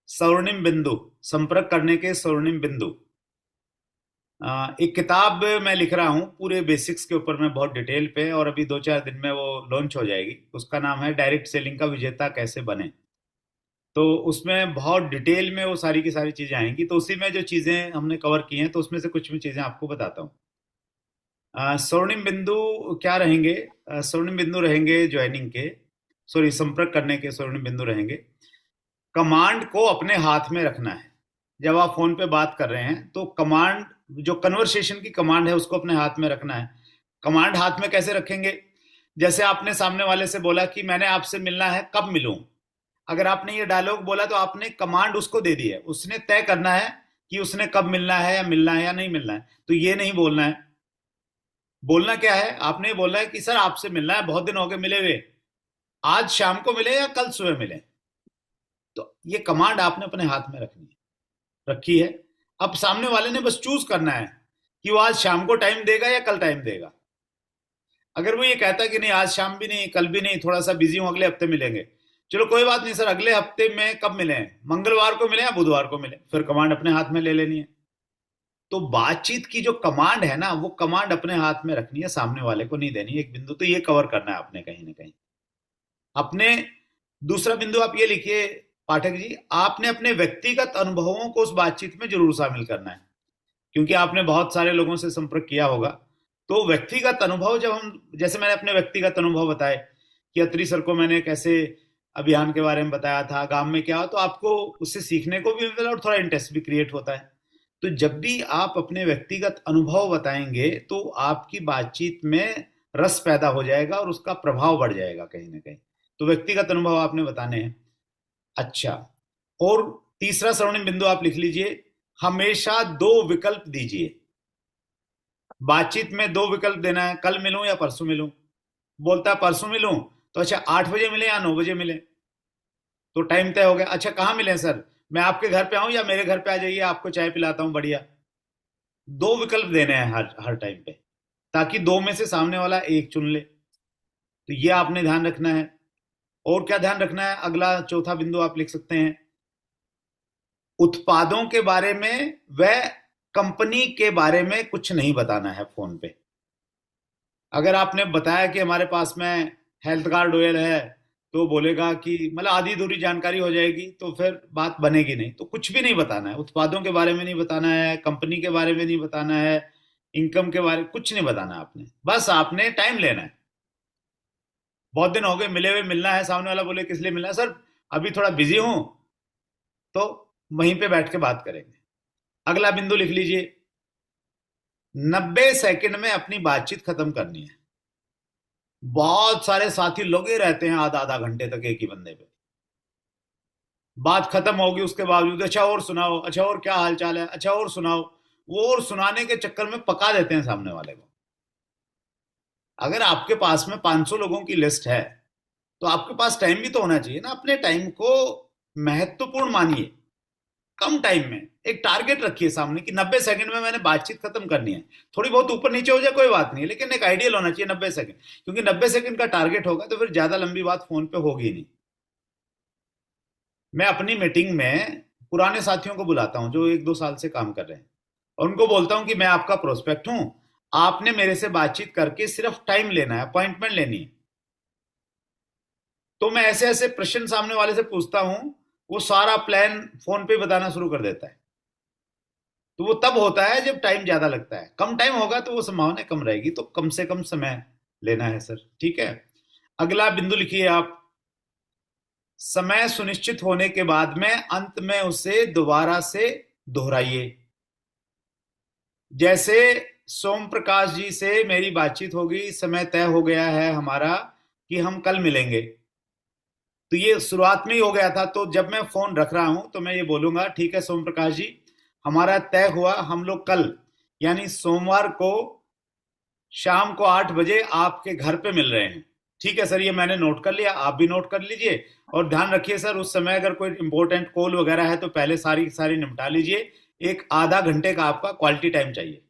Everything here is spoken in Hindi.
स्वर्णिम बिंदु, संपर्क करने के स्वर्णिम बिंदु। एक किताब मैं लिख रहा हूँ पूरे बेसिक्स के ऊपर में, बहुत डिटेल पे, और अभी 2-4 दिन में वो लॉन्च हो जाएगी। उसका नाम है डायरेक्ट सेलिंग का विजेता कैसे बने। तो उसमें बहुत डिटेल में वो सारी की सारी चीजें आएंगी। तो उसी में जो चीजें हमने कवर की हैं, तो उसमें से कुछ भी चीजें आपको बताता हूँ। स्वर्णिम बिंदु क्या रहेंगे? स्वर्णिम बिंदु रहेंगे ज्वाइनिंग के, सॉरी, संपर्क करने के स्वर्णिम बिंदु रहेंगे। कमांड को अपने हाथ में रखना है। जब आप फोन पे बात कर रहे हैं तो कमांड, जो कन्वर्सेशन की कमांड है, उसको अपने हाथ में रखना है। कमांड हाथ में कैसे रखेंगे? जैसे आपने सामने वाले से बोला कि मैंने आपसे मिलना है, कब मिलूं। अगर आपने ये डायलॉग बोला तो आपने कमांड उसको दे दी है, उसने तय करना है कि उसने कब मिलना है, या मिलना है या नहीं मिलना है। तो ये नहीं बोलना है। बोलना क्या है? आपने बोलना है कि सर आपसे मिलना है, बहुत दिन हो गए मिले हुए, आज शाम को मिले या कल सुबह मिले। तो ये कमांड आपने अपने हाथ में रखनी है, रखी है। अब सामने वाले ने बस चूज करना है कि वो आज शाम को टाइम देगा या कल टाइम देगा। अगर वो ये कहता है कि नहीं आज शाम भी नहीं, कल भी नहीं, थोड़ा सा बिजी हूं, अगले हफ्ते मिलेंगे, चलो कोई बात नहीं सर, अगले हफ्ते में कब मिले, मंगलवार को मिले या बुधवार को मिले, फिर कमांड अपने हाथ में ले लेनी है। तो बातचीत की जो कमांड है ना, वो कमांड अपने हाथ में रखनी है, सामने वाले को नहीं देनी। एक बिंदु तो ये कवर करना है आपने कहीं ना कहीं अपने। दूसरा बिंदु आप ये लिखिए पाठक जी, आपने अपने व्यक्तिगत अनुभवों को उस बातचीत में जरूर शामिल करना है, क्योंकि आपने बहुत सारे लोगों से संपर्क किया होगा। तो व्यक्तिगत अनुभव, जब हम, जैसे मैंने अपने व्यक्तिगत अनुभव बताए कि अत्री सर को मैंने कैसे अभियान के बारे में बताया था, गांव में क्या हो, तो आपको उससे सीखने को भी मिला और थोड़ा इंटरेस्ट भी क्रिएट होता है। तो जब भी आप अपने व्यक्तिगत अनुभव बताएंगे तो आपकी बातचीत में रस पैदा हो जाएगा और उसका प्रभाव बढ़ जाएगा कहीं ना कहीं। तो व्यक्तिगत अनुभव आपने बताने हैं। अच्छा, और तीसरा स्वर्णिम बिंदु आप लिख लीजिए, हमेशा दो विकल्प दीजिए। बातचीत में दो विकल्प देना है, कल मिलूं या परसों मिलूं। बोलता है परसों मिलूं, तो अच्छा 8 बजे मिले या 9 बजे मिले, तो टाइम तय हो गया। अच्छा कहाँ मिले सर, मैं आपके घर पे आऊं या मेरे घर पे आ जाइए, आपको चाय पिलाता हूं, बढ़िया। दो विकल्प देने हैं हर हर टाइम पे, ताकि दो में से सामने वाला एक चुन ले। तो ये आपने ध्यान रखना है। और क्या ध्यान रखना है? अगला चौथा बिंदु आप लिख सकते हैं, उत्पादों के बारे में व कंपनी के बारे में कुछ नहीं बताना है फोन पे। अगर आपने बताया कि हमारे पास में हेल्थ कार्ड ऑयल है, तो बोलेगा कि मतलब आधी अधूरी जानकारी हो जाएगी, तो फिर बात बनेगी नहीं। तो कुछ भी नहीं बताना है, उत्पादों के बारे में नहीं बताना है, कंपनी के बारे में नहीं बताना है, इनकम के बारे में कुछ नहीं बताना आपने। बस आपने टाइम लेना है। बहुत दिन हो गए मिले हुए, मिलना है, सामने वाला बोले किस लिए मिलना है सर, अभी थोड़ा बिजी हूं, तो वहीं पे बैठ के बात करेंगे। अगला बिंदु लिख लीजिए, 90 सेकंड में अपनी बातचीत खत्म करनी है। बहुत सारे साथी लगे रहते हैं आधा आधा घंटे तक एक ही बंदे पे। बात खत्म होगी उसके बावजूद अच्छा और सुनाओ, अच्छा और क्या हाल चाल है, अच्छा और सुनाओ। वो और सुनाने के चक्कर में पका देते हैं सामने वाले को। अगर आपके पास में 500 लोगों की लिस्ट है, तो आपके पास टाइम भी तो होना चाहिए ना। अपने टाइम को महत्वपूर्ण मानिए। कम टाइम में एक टारगेट रखिए सामने कि 90 सेकंड में मैंने बातचीत खत्म करनी है। थोड़ी बहुत ऊपर नीचे हो जाए कोई बात नहीं, लेकिन एक आइडियल होना चाहिए 90 सेकंड, क्योंकि 90 सेकंड का टारगेट होगा तो फिर ज्यादा लंबी बात फोन पे होगी ही नहीं। मैं अपनी मीटिंग में पुराने साथियों को बुलाता हूं जो 1-2 साल से काम कर रहे हैं, और उनको बोलता हूं कि मैं आपका प्रोस्पेक्ट हूं, आपने मेरे से बातचीत करके सिर्फ टाइम लेना है, अपॉइंटमेंट लेनी है। तो मैं ऐसे ऐसे प्रश्न सामने वाले से पूछता हूं, वो सारा प्लान फोन पे बताना शुरू कर देता है। तो वो तब होता है जब टाइम ज्यादा लगता है। कम टाइम होगा तो वो संभावना कम रहेगी, तो कम से कम समय लेना है सर, ठीक है। अगला बिंदु लिखिए आप, समय सुनिश्चित होने के बाद में अंत में उसे दोबारा से दोहराइए। जैसे सोम प्रकाश जी से मेरी बातचीत होगी, समय तय हो गया है हमारा कि हम कल मिलेंगे, तो ये शुरुआत में ही हो गया था। तो जब मैं फोन रख रहा हूं तो मैं ये बोलूंगा, ठीक है सोम प्रकाश जी, हमारा तय हुआ, हम लोग कल यानी सोमवार को शाम को 8 बजे आपके घर पे मिल रहे हैं। ठीक है सर, ये मैंने नोट कर लिया, आप भी नोट कर लीजिए। और ध्यान रखिए सर, उस समय अगर कोई इंपॉर्टेंट कॉल वगैरह है तो पहले सारी सारी निपटा लीजिए। एक आधा घंटे का आपका क्वालिटी टाइम चाहिए।